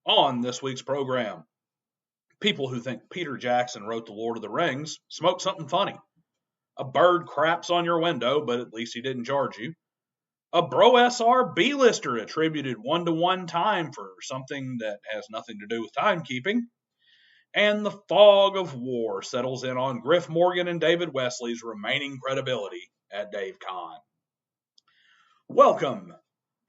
On this week's program, people who think Peter Jackson wrote The Lord of the Rings smoke something funny. A bird craps on your window, but at least he didn't charge you. A Bro SR B-lister attributed 1-to-1 time for something that has nothing to do with timekeeping. And the fog of war settles in on Griff Morgan and David Wesley's remaining credibility at Dave Con. Welcome,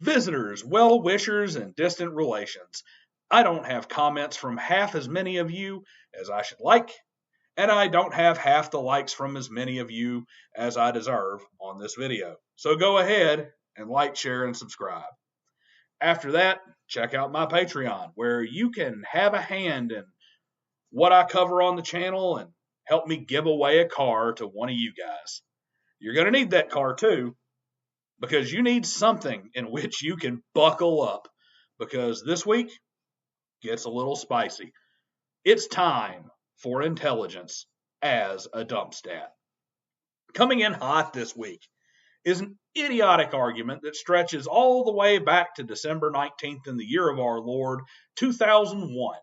visitors, well-wishers, and distant relations. I don't have comments from half as many of you as I should like, and I don't have half the likes from as many of you as I deserve on this video. So go ahead and like, share, and subscribe. After that, check out my Patreon, where you can have a hand in what I cover on the channel and help me give away a car to one of you guys. You're going to need that car too, because you need something in which you can buckle up, because this week gets a little spicy. It's time for intelligence as a dump stat. Coming in hot this week is an idiotic argument that stretches all the way back to December 19th in the year of our Lord, 2001,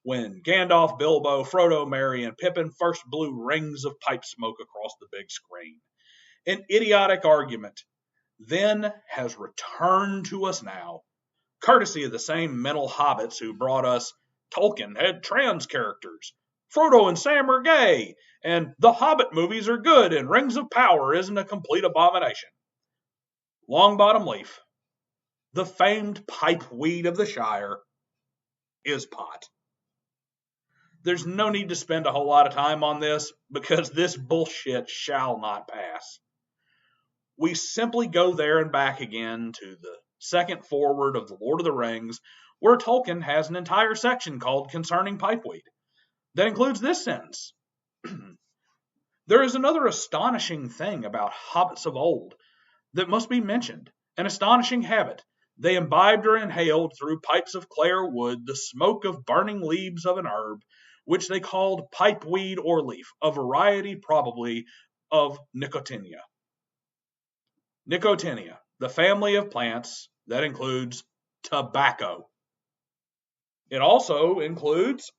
when Gandalf, Bilbo, Frodo, Merry, and Pippin first blew rings of pipe smoke across the big screen. An idiotic argument then has returned to us now, courtesy of the same mental hobbits who brought us Tolkien had trans characters, Frodo and Sam are gay, and the Hobbit movies are good, and Rings of Power isn't a complete abomination. Longbottom Leaf, the famed pipe weed of the Shire, is pot. There's no need to spend a whole lot of time on this, because this bullshit shall not pass. We simply go there and back again to the second forward of The Lord of the Rings, where Tolkien has an entire section called Concerning Pipeweed that includes this sentence. There is another astonishing thing about hobbits of old that must be mentioned, an astonishing habit. They imbibed or inhaled through pipes of clay or wood the smoke of burning leaves of an herb, which they called pipeweed or leaf, a variety probably of Nicotiana. Nicotiana, the family of plants that includes tobacco. It also includes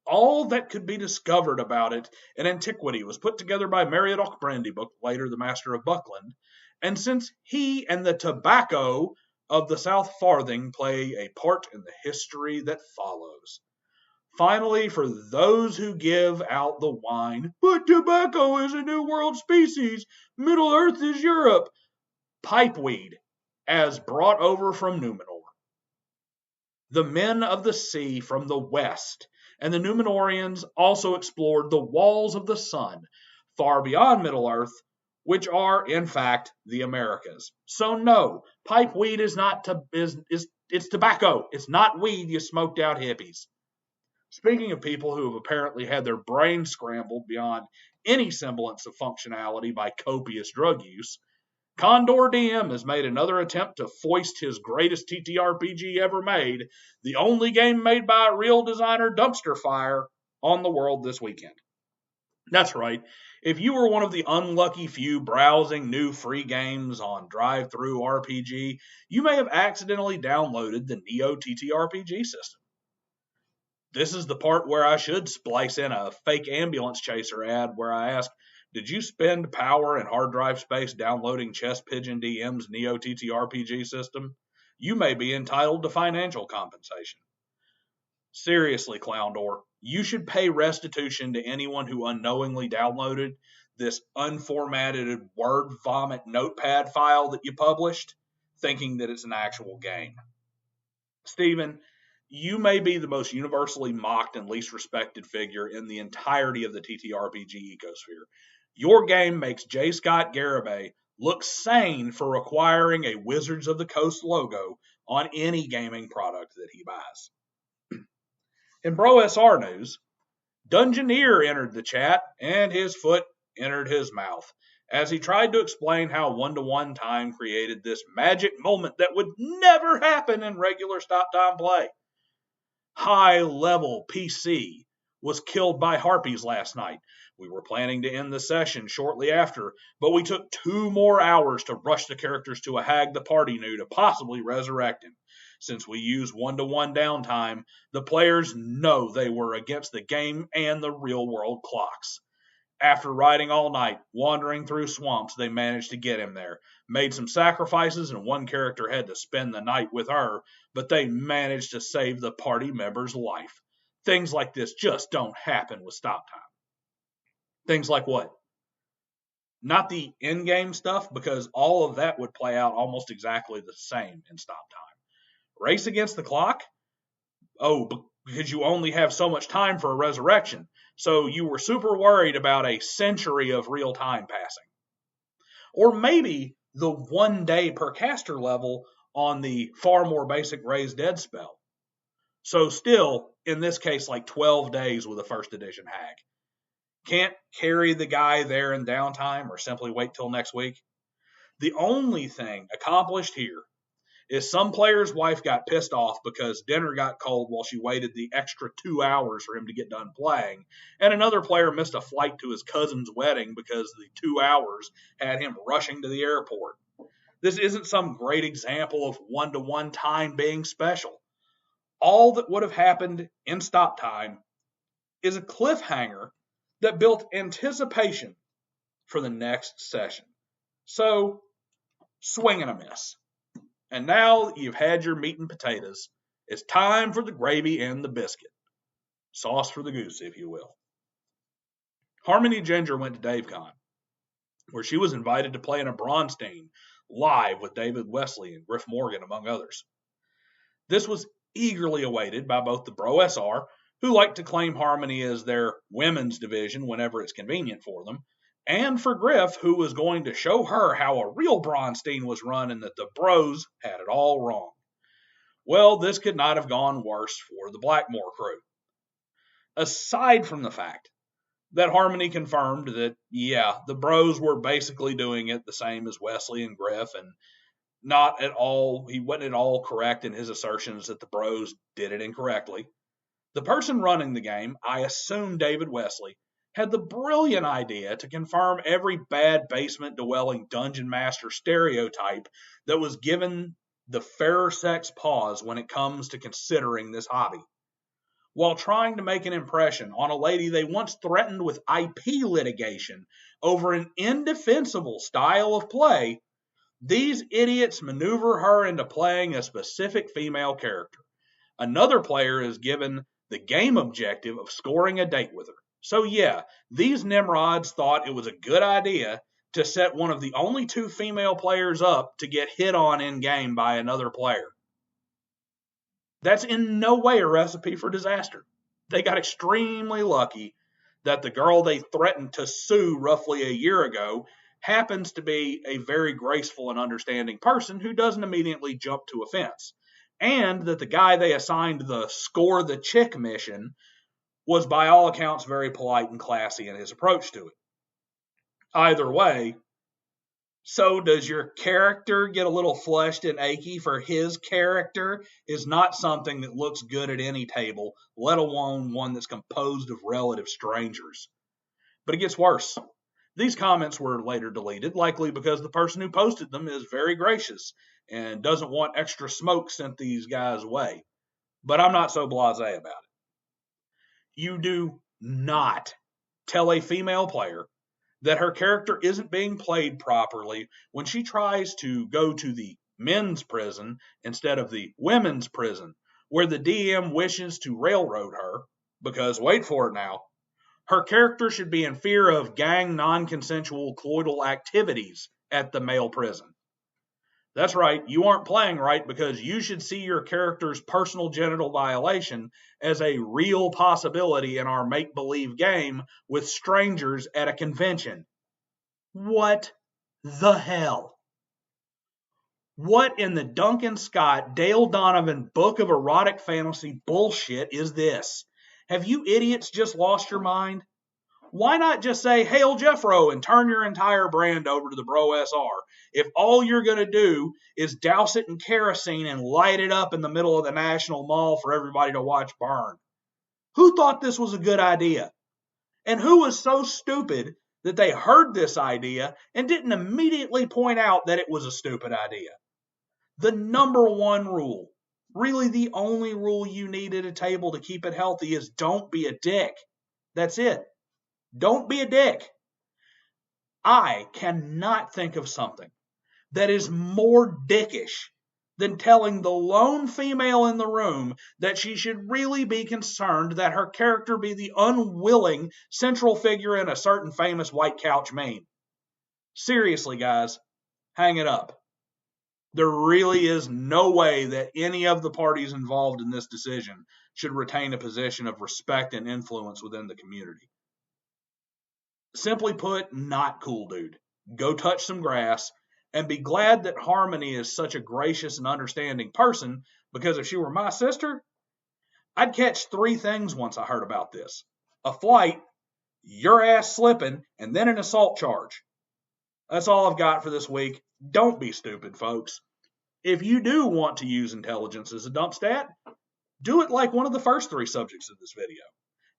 all that could be discovered about it in antiquity was put together by Meriadoc Brandybuck, later the Master of Buckland, and since he and the tobacco of the South Farthing play a part in the history that follows. Finally, for those who give out the whine, but tobacco is a New World species, Middle Earth is Europe, pipeweed, as brought over from Numenor. The men of the sea from the west and the Numenorians also explored the walls of the sun, far beyond Middle Earth, which are, in fact, the Americas. So no, pipeweed is not it's tobacco. It's not weed, you smoked out hippies. Speaking of people who have apparently had their brains scrambled beyond any semblance of functionality by copious drug use, Condor DM has made another attempt to foist his greatest TTRPG ever made, the only game made by a real designer, Dumpster Fire, on the world this weekend. That's right. If you were one of the unlucky few browsing new free games on Drive-Thru RPG, you may have accidentally downloaded the Neo TTRPG system. This is the part where I should splice in a fake ambulance chaser ad where I ask, did you spend power and hard drive space downloading Chess Pigeon DM's Neo TTRPG system? You may be entitled to financial compensation. Seriously, Clowndor, you should pay restitution to anyone who unknowingly downloaded this unformatted word vomit notepad file that you published, thinking that it's an actual game. Stephen, you may be the most universally mocked and least respected figure in the entirety of the TTRPG ecosphere. Your game makes J. Scott Garibay look sane for requiring a Wizards of the Coast logo on any gaming product that he buys. In Bro SR news, Dungeoneer entered the chat and his foot entered his mouth as he tried to explain how 1-to-1 time created this magic moment that would never happen in regular stop-time play. High-level PC was killed by harpies last night. We were planning to end the session shortly after, but we took 2 more hours to rush the characters to a hag the party knew to possibly resurrect him. Since we use one-to-one downtime, the players know they were against the game and the real-world clocks. After riding all night, wandering through swamps, they managed to get him there. Made some sacrifices, and one character had to spend the night with her, but they managed to save the party member's life. Things like this just don't happen with stop time. Things like what? Not the in-game stuff, because all of that would play out almost exactly the same in stop time. Race against the clock? Oh, because you only have so much time for a resurrection. So you were super worried about a century of real time passing. Or maybe the 1 day per caster level on the far more basic Raise Dead spell. So still, in this case, like 12 days with a first edition hag. Can't carry the guy there in downtime or simply wait till next week? The only thing accomplished here is some player's wife got pissed off because dinner got cold while she waited the extra 2 hours for him to get done playing, and another player missed a flight to his cousin's wedding because the 2 hours had him rushing to the airport. This isn't some great example of one-to-one time being special. All that would have happened in stop time is a cliffhanger that built anticipation for the next session. So, swing and a miss. And now that you've had your meat and potatoes, it's time for the gravy and the biscuit. Sauce for the goose, if you will. Harmony Ginger went to DaveCon, where she was invited to play in a Bronstein live with David Wesley and Griff Morgan, among others. This was eagerly awaited by both the Bro SR, who like to claim Harmony as their women's division whenever it's convenient for them, and for Griff, who was going to show her how a real Bronstein was run and that the Bros had it all wrong. Well, this could not have gone worse for the Blackmore crew. Aside from the fact that Harmony confirmed that, yeah, the Bros were basically doing it the same as Wesley and Griff, and he wasn't at all correct in his assertions that the Bros did it incorrectly. The person running the game, I assume David Wesley, had the brilliant idea to confirm every bad basement-dwelling dungeon master stereotype that was given the fairer sex pause when it comes to considering this hobby. While trying to make an impression on a lady they once threatened with IP litigation over an indefensible style of play, these idiots maneuver her into playing a specific female character. Another player is given the game objective of scoring a date with her. So yeah, these Nimrods thought it was a good idea to set one of the only 2 female players up to get hit on in-game by another player. That's in no way a recipe for disaster. They got extremely lucky that the girl they threatened to sue roughly a year ago happens to be a very graceful and understanding person who doesn't immediately jump to offense, and that the guy they assigned the Score the Chick mission was by all accounts very polite and classy in his approach to it. Either way, so does your character get a little flushed and achy for his character is not something that looks good at any table, let alone one that's composed of relative strangers. But it gets worse. These comments were later deleted, likely because the person who posted them is very gracious and doesn't want extra smoke sent these guys' way. But I'm not so blasé about it. You do not tell a female player that her character isn't being played properly when she tries to go to the men's prison instead of the women's prison, where the DM wishes to railroad her, because, wait for it now, her character should be in fear of gang non-consensual coital activities at the male prison. That's right, you aren't playing right because you should see your character's personal genital violation as a real possibility in our make-believe game with strangers at a convention. What the hell? What in the Duncan Scott, Dale Donovan Book of Erotic Fantasy bullshit is this? Have you idiots just lost your mind? Why not just say, Hail Jeffro, and turn your entire brand over to the Bro SR, if all you're going to do is douse it in kerosene and light it up in the middle of the National Mall for everybody to watch burn? Who thought this was a good idea? And who was so stupid that they heard this idea and didn't immediately point out that it was a stupid idea? The number one rule Really, the only rule you need at a table to keep it healthy is don't be a dick. That's it. Don't be a dick. I cannot think of something that is more dickish than telling the lone female in the room that she should really be concerned that her character be the unwilling central figure in a certain famous white couch meme. Seriously, guys, hang it up. There really is no way that any of the parties involved in this decision should retain a position of respect and influence within the community. Simply put, not cool, dude. Go touch some grass and be glad that Harmony is such a gracious and understanding person, because if she were my sister, I'd catch 3 things once I heard about this: a flight, your ass slipping, and then an assault charge. That's all I've got for this week. Don't be stupid, folks. If you do want to use intelligence as a dump stat, do it like one of the first 3 subjects of this video.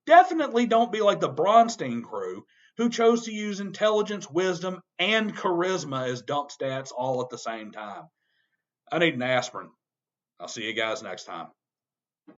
Definitely don't be like the Bronstein crew, who chose to use intelligence, wisdom, and charisma as dump stats all at the same time. I need an aspirin. I'll see you guys next time.